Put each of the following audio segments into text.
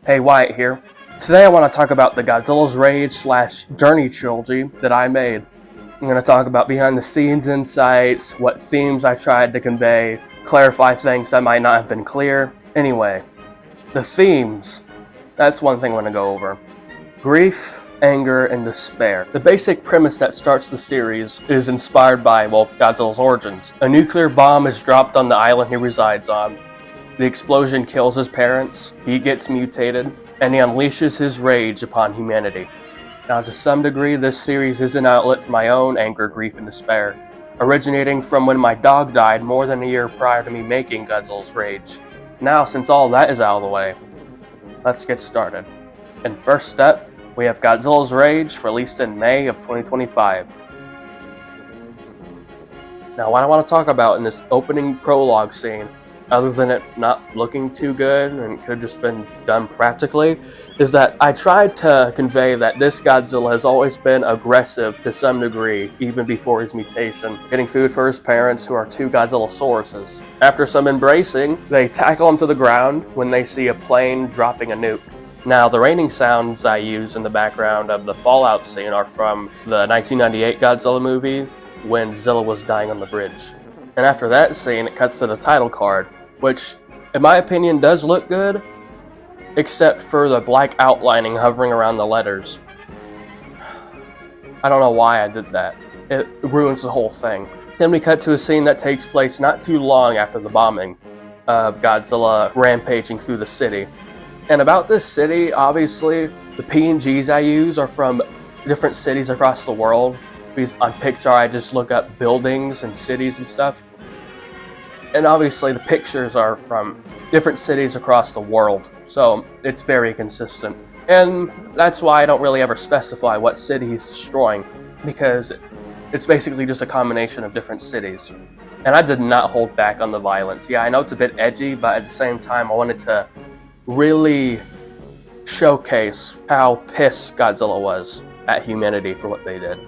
Hey, Wyatt here. Today I want to talk about the Godzilla's Rage/Journey trilogy that I made. I'm going to talk about behind the scenes insights, what themes I tried to convey, clarify things that might not have been clear. Anyway, the themes, that's one thing I'm going to go over. Grief, anger, and despair. The basic premise that starts the series is inspired by, Godzilla's origins. A nuclear bomb is dropped on the island he resides on. The explosion kills his parents, he gets mutated, and he unleashes his rage upon humanity. Now, to some degree, this series is an outlet for my own anger, grief, and despair, originating from when my dog died more than a year prior to me making Godzilla's Rage. Now, since all that is out of the way, let's get started. In first step, we have Godzilla's Rage, released in May of 2025. Now, what I want to talk about in this opening prologue scene, other than it not looking too good and could have just been done practically, is that I tried to convey that this Godzilla has always been aggressive to some degree, even before his mutation, getting food for his parents, who are two Godzillosauruses. After some embracing, they tackle him to the ground when they see a plane dropping a nuke. Now, the raining sounds I use in the background of the Fallout scene are from the 1998 Godzilla movie, when Zilla was dying on the bridge. And after that scene, it cuts to the title card, which, in my opinion, does look good, except for the black outlining hovering around the letters. I don't know why I did that. It ruins the whole thing. Then we cut to a scene that takes place not too long after the bombing of Godzilla rampaging through the city. And about this city, obviously, the PNGs I use are from different cities across the world. Because on Pixar, I just look up buildings and cities and stuff. And obviously the pictures are from different cities across the world, so it's very consistent. And that's why I don't really ever specify what city he's destroying, because it's basically just a combination of different cities. And I did not hold back on the violence. Yeah, I know it's a bit edgy, but at the same time I wanted to really showcase how pissed Godzilla was at humanity for what they did.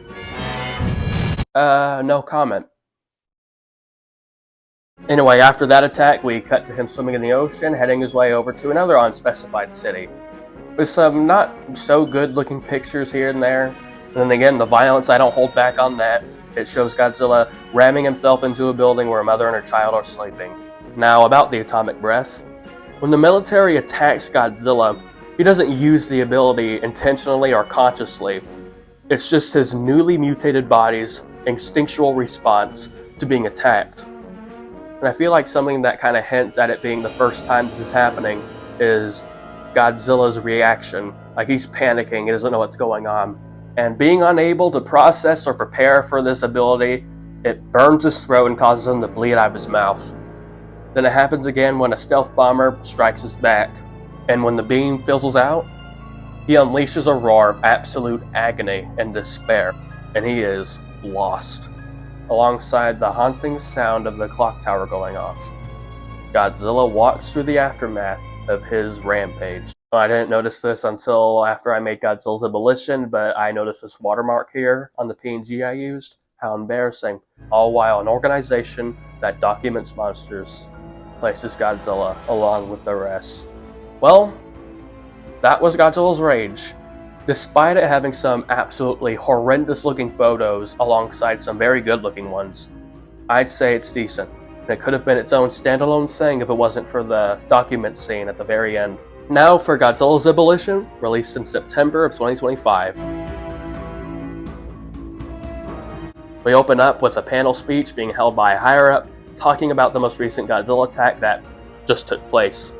No comment. Anyway, after that attack, we cut to him swimming in the ocean, heading his way over to another unspecified city, with some not so good looking pictures here and there. And then again, the violence, I don't hold back on that. It shows Godzilla ramming himself into a building where a mother and her child are sleeping. Now, about the atomic breath. When the military attacks Godzilla, he doesn't use the ability intentionally or consciously. It's just his newly mutated body's instinctual response to being attacked. And I feel like something that kind of hints at it being the first time this is happening is Godzilla's reaction. Like, he's panicking, he doesn't know what's going on. And being unable to process or prepare for this ability, it burns his throat and causes him to bleed out of his mouth. Then it happens again when a stealth bomber strikes his back. And when the beam fizzles out, he unleashes a roar of absolute agony and despair. And he is lost, alongside the haunting sound of the clock tower going off. Godzilla walks through the aftermath of his rampage. I didn't notice this until after I made Godzilla's Abolition, but I noticed this watermark here on the PNG I used. How embarrassing. All while an organization that documents monsters places Godzilla along with the rest. Well, that was Godzilla's Rage. Despite it having some absolutely horrendous looking photos alongside some very good looking ones, I'd say it's decent. And it could have been its own standalone thing if it wasn't for the document scene at the very end. Now for Godzilla's Abolition, released in September of 2025. We open up with a panel speech being held by a higher-up, talking about the most recent Godzilla attack that just took place.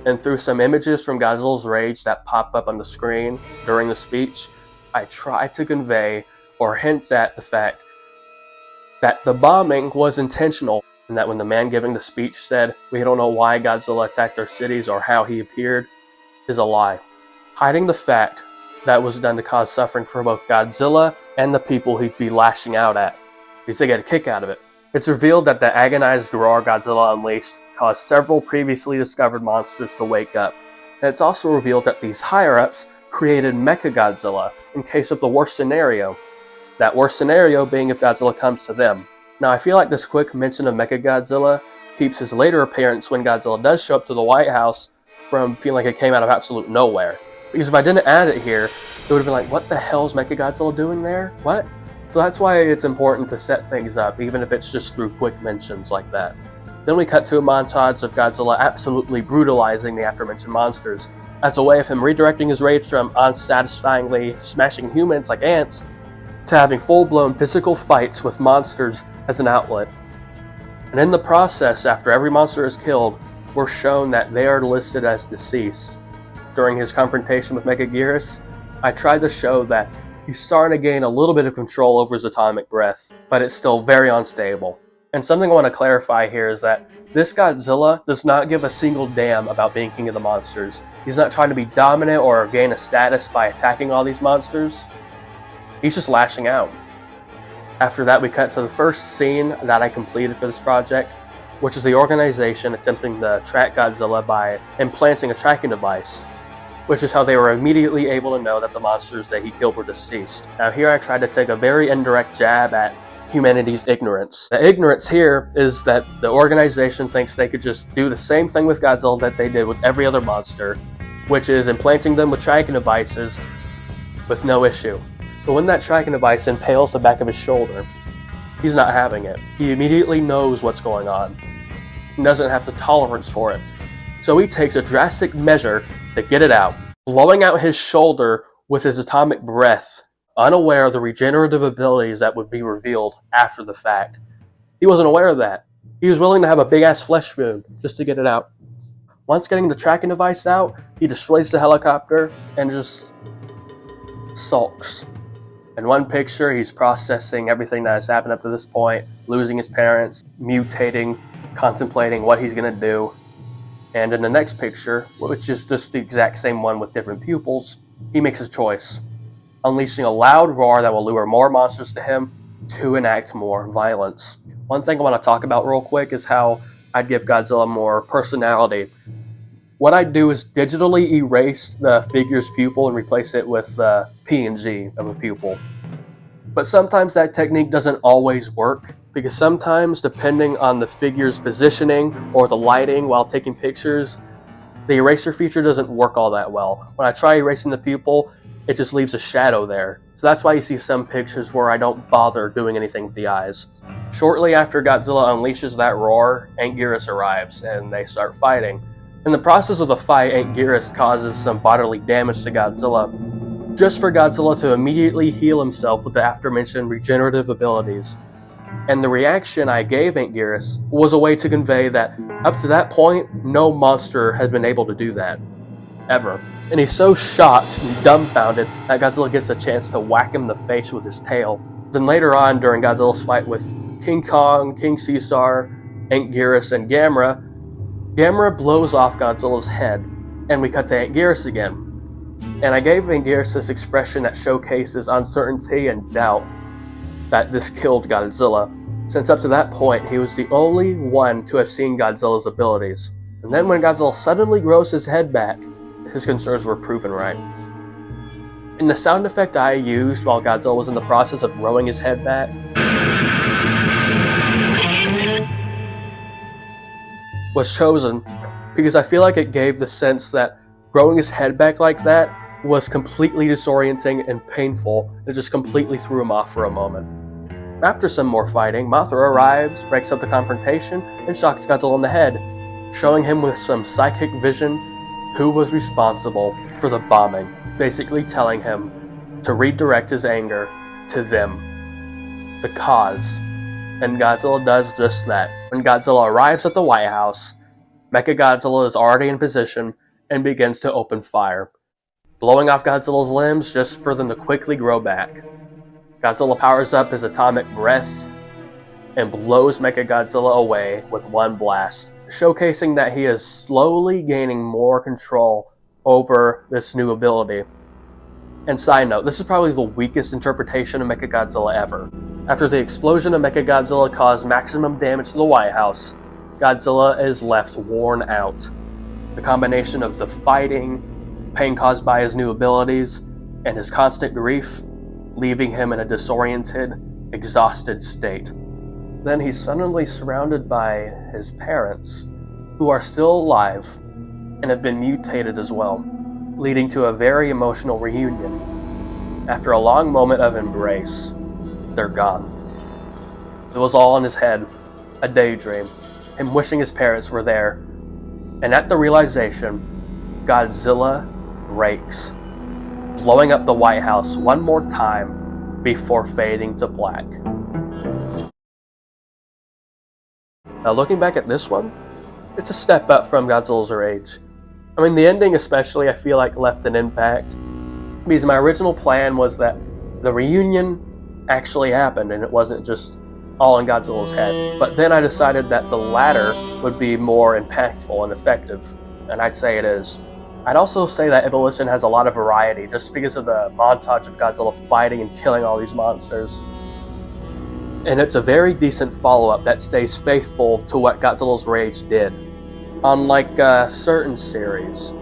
And through some images from Godzilla's Rage that pop up on the screen during the speech, I try to convey or hint at the fact that the bombing was intentional, and that when the man giving the speech said, "We don't know why Godzilla attacked our cities or how he appeared," is a lie. Hiding the fact that was done to cause suffering for both Godzilla and the people he'd be lashing out at, because they get a kick out of it. It's revealed that the agonized roar Godzilla unleashed caused several previously discovered monsters to wake up. And it's also revealed that these higher-ups created Mechagodzilla in case of the worst scenario. That worst scenario being if Godzilla comes to them. Now, I feel like this quick mention of Mechagodzilla keeps his later appearance when Godzilla does show up to the White House from feeling like it came out of absolute nowhere. Because if I didn't add it here, it would have been like, what the hell is Mechagodzilla doing there? What? So that's why it's important to set things up, even if it's just through quick mentions like that. Then we cut to a montage of Godzilla absolutely brutalizing the aforementioned monsters, as a way of him redirecting his rage from unsatisfyingly smashing humans like ants, to having full-blown physical fights with monsters as an outlet. And in the process, after every monster is killed, we're shown that they are listed as deceased. During his confrontation with Mechagodzilla, I tried to show that he's starting to gain a little bit of control over his atomic breath, but it's still very unstable. And something I want to clarify here is that this Godzilla does not give a single damn about being king of the monsters. He's not trying to be dominant or gain a status by attacking all these monsters. He's just lashing out. After that, we cut to the first scene that I completed for this project, which is the organization attempting to track Godzilla by implanting a tracking device, which is how they were immediately able to know that the monsters that he killed were deceased. Now here I tried to take a very indirect jab at humanity's ignorance. The ignorance here is that the organization thinks they could just do the same thing with Godzilla that they did with every other monster, which is implanting them with tracking devices with no issue. But when that tracking device impales the back of his shoulder, he's not having it. He immediately knows what's going on. He doesn't have the tolerance for it. So he takes a drastic measure to get it out, blowing out his shoulder with his atomic breath, unaware of the regenerative abilities that would be revealed after the fact. He wasn't aware of that. He was willing to have a big-ass flesh wound just to get it out. Once getting the tracking device out, he destroys the helicopter and just sulks. In one picture, he's processing everything that has happened up to this point, losing his parents, mutating, contemplating what he's going to do. And in the next picture, which is just the exact same one with different pupils, he makes a choice, unleashing a loud roar that will lure more monsters to him to enact more violence. One thing I want to talk about real quick is how I'd give Godzilla more personality. What I'd do is digitally erase the figure's pupil and replace it with the PNG of a pupil. But sometimes that technique doesn't always work, because sometimes, depending on the figure's positioning or the lighting while taking pictures, the eraser feature doesn't work all that well. When I try erasing the pupil, it just leaves a shadow there. So that's why you see some pictures where I don't bother doing anything with the eyes. Shortly after Godzilla unleashes that roar, Anguirus arrives, and they start fighting. In the process of the fight, Anguirus causes some bodily damage to Godzilla, just for Godzilla to immediately heal himself with the aforementioned regenerative abilities. And the reaction I gave Anguirus was a way to convey that, up to that point, no monster had been able to do that. Ever. And he's so shocked and dumbfounded that Godzilla gets a chance to whack him in the face with his tail. Then later on, during Godzilla's fight with King Kong, King Caesar, Anguirus, and Gamera, Gamera blows off Godzilla's head, and we cut to Anguirus again. And I gave Anguirus this expression that showcases uncertainty and doubt that this killed Godzilla, since up to that point he was the only one to have seen Godzilla's abilities. And then when Godzilla suddenly grows his head back, his concerns were proven right. And the sound effect I used while Godzilla was in the process of growing his head back was chosen because I feel like it gave the sense that growing his head back like that was completely disorienting and painful, and it just completely threw him off for a moment. After some more fighting, Mothra arrives, breaks up the confrontation, and shocks Godzilla in the head, showing him with some psychic vision who was responsible for the bombing, basically telling him to redirect his anger to them, the cause. And Godzilla does just that. When Godzilla arrives at the White House, Mechagodzilla is already in position and begins to open fire, blowing off Godzilla's limbs just for them to quickly grow back. Godzilla powers up his atomic breath and blows Mechagodzilla away with one blast, showcasing that he is slowly gaining more control over this new ability. And side note, this is probably the weakest interpretation of Mechagodzilla ever. After the explosion of Mechagodzilla caused maximum damage to the White House, Godzilla is left worn out. The combination of the fighting, pain caused by his new abilities, and his constant grief, leaving him in a disoriented, exhausted state. Then he's suddenly surrounded by his parents, who are still alive and have been mutated as well, leading to a very emotional reunion. After a long moment of embrace, they're gone. It was all in his head, a daydream, him wishing his parents were there. And at the realization, Godzilla breaks, blowing up the White House one more time before fading to black. Now looking back at this one, it's a step up from Godzilla's Rage. I mean, the ending especially, I feel like left an impact, because my original plan was that the reunion actually happened and it wasn't just all in Godzilla's head. But then I decided that the latter would be more impactful and effective, and I'd say it is. I'd also say that Abolition has a lot of variety just because of the montage of Godzilla fighting and killing all these monsters. And it's a very decent follow-up that stays faithful to what Godzilla's Rage did, unlike certain series.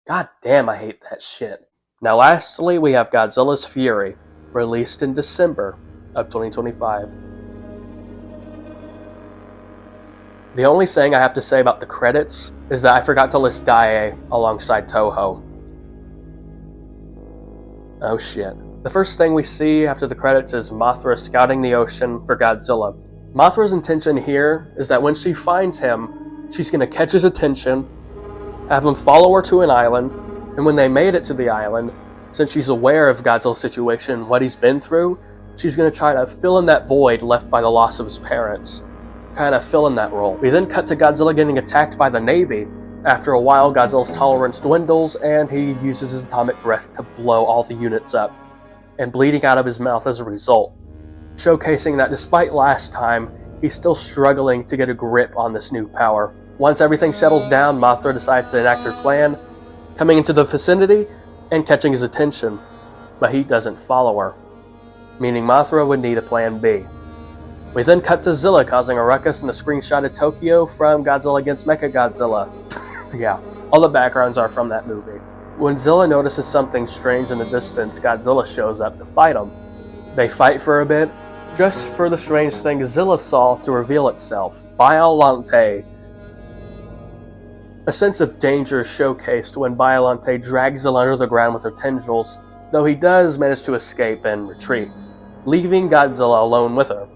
God damn, I hate that shit. Now lastly, we have Godzilla's Fury, released in December of 2025. The only thing I have to say about the credits is that I forgot to list Daiei alongside Toho. Oh shit. The first thing we see after the credits is Mothra scouting the ocean for Godzilla. Mothra's intention here is that when she finds him, she's going to catch his attention, have him follow her to an island, and when they made it to the island, since she's aware of Godzilla's situation, what he's been through, she's going to try to fill in that void left by the loss of his parents. Kind of fill in that role. We then cut to Godzilla getting attacked by the Navy. After a while, Godzilla's tolerance dwindles, and he uses his atomic breath to blow all the units up, and bleeding out of his mouth as a result, showcasing that despite last time, he's still struggling to get a grip on this new power. Once everything settles down, Mothra decides to enact her plan, coming into the vicinity and catching his attention, but he doesn't follow her, meaning Mothra would need a plan B. We then cut to Zilla causing a ruckus in a screenshot of Tokyo from Godzilla vs. Mechagodzilla. Yeah, all the backgrounds are from that movie. When Zilla notices something strange in the distance, Godzilla shows up to fight him. They fight for a bit, just for the strange thing Zilla saw to reveal itself. Biollante. A sense of danger is showcased when Biollante drags Zilla under the ground with her tendrils, though he does manage to escape and retreat, leaving Godzilla alone with her.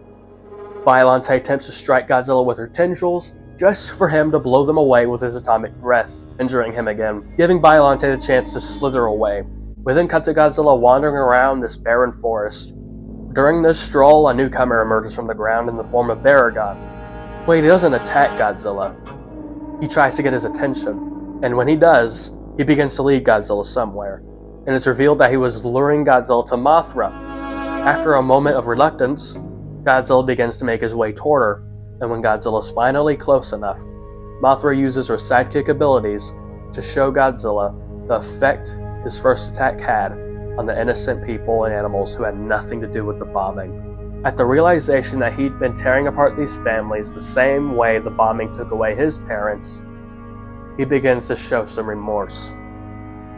Biollante attempts to strike Godzilla with her tendrils, just for him to blow them away with his atomic breath, injuring him again, giving Biollante the chance to slither away. We then cut to Godzilla wandering around this barren forest. During this stroll, a newcomer emerges from the ground in the form of Baragon. Wait, he doesn't attack Godzilla. He tries to get his attention, and when he does, he begins to lead Godzilla somewhere, and it's revealed that he was luring Godzilla to Mothra. After a moment of reluctance, Godzilla begins to make his way toward her, and when Godzilla's finally close enough, Mothra uses her sidekick abilities to show Godzilla the effect his first attack had on the innocent people and animals who had nothing to do with the bombing. At the realization that he'd been tearing apart these families the same way the bombing took away his parents, he begins to show some remorse.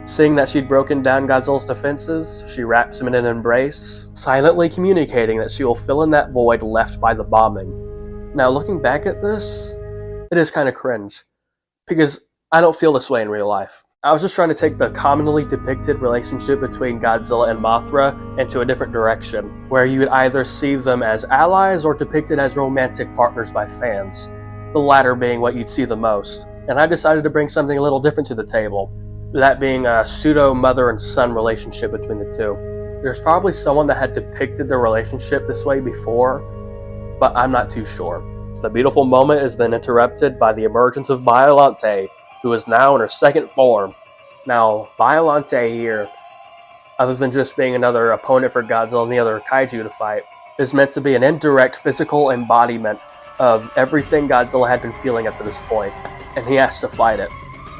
Seeing that she'd broken down Godzilla's defenses, she wraps him in an embrace, silently communicating that she will fill in that void left by the bombing. Now, looking back at this, it is kind of cringe, because I don't feel this way in real life. I was just trying to take the commonly depicted relationship between Godzilla and Mothra into a different direction, where you would either see them as allies or depicted as romantic partners by fans, the latter being what you'd see the most. And I decided to bring something a little different to the table, that being a pseudo-mother and son relationship between the two. There's probably someone that had depicted the relationship this way before, but I'm not too sure. The beautiful moment is then interrupted by the emergence of Biollante, who is now in her second form. Now, Biollante here, other than just being another opponent for Godzilla and the other kaiju to fight, is meant to be an indirect physical embodiment of everything Godzilla had been feeling up to this point, and he has to fight it.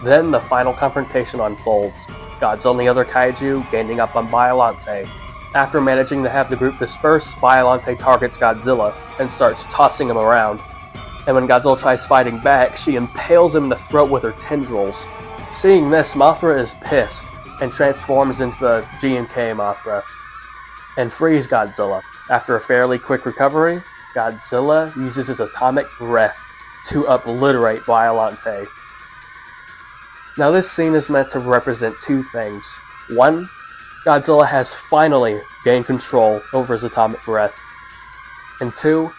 Then the final confrontation unfolds, Godzilla and the other kaiju gaining up on Biollante. After managing to have the group disperse, Biollante targets Godzilla and starts tossing him around. And when Godzilla tries fighting back, she impales him in the throat with her tendrils. Seeing this, Mothra is pissed and transforms into the G&K Mothra and frees Godzilla. After a fairly quick recovery, Godzilla uses his atomic breath to obliterate Biollante. Now this scene is meant to represent two things. One, Godzilla has finally gained control over his atomic breath. And two,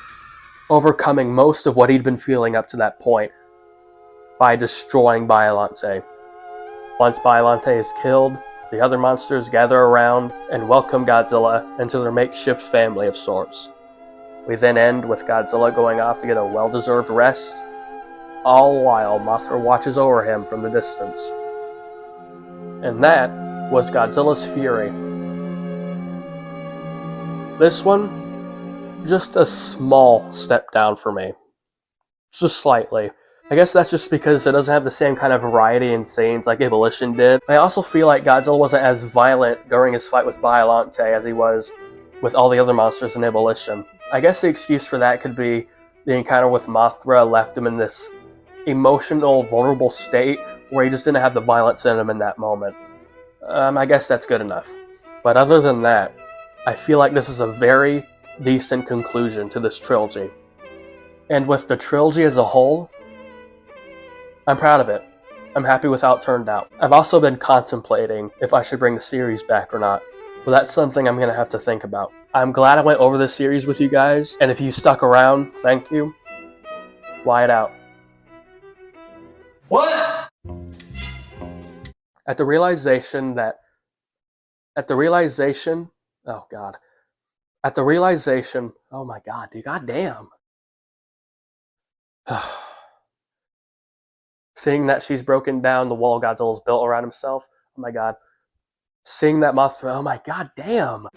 overcoming most of what he'd been feeling up to that point by destroying Biollante. Once Biollante is killed, the other monsters gather around and welcome Godzilla into their makeshift family of sorts. We then end with Godzilla going off to get a well-deserved rest, all while Mothra watches over him from the distance. And that was Godzilla's Fury. This one, just a small step down for me. Just slightly. I guess that's just because it doesn't have the same kind of variety in scenes like Abolition did. I also feel like Godzilla wasn't as violent during his fight with Biollante as he was with all the other monsters in Abolition. I guess the excuse for that could be the encounter with Mothra left him in this emotional, vulnerable state where he just didn't have the violence in him in that moment. I guess that's good enough. But other than that, I feel like this is a very decent conclusion to this trilogy. And with the trilogy as a whole, I'm proud of it. I'm happy with how it turned out. I've also been contemplating if I should bring the series back or not, but that's something I'm going to have to think about. I'm glad I went over this series with you guys, and if you stuck around, thank you. Wyatt'o. What? At the realization, oh my god, dude, goddamn. Seeing that she's broken down the wall Godzilla's built around himself, oh my god. Seeing that Mothra, oh my god damn.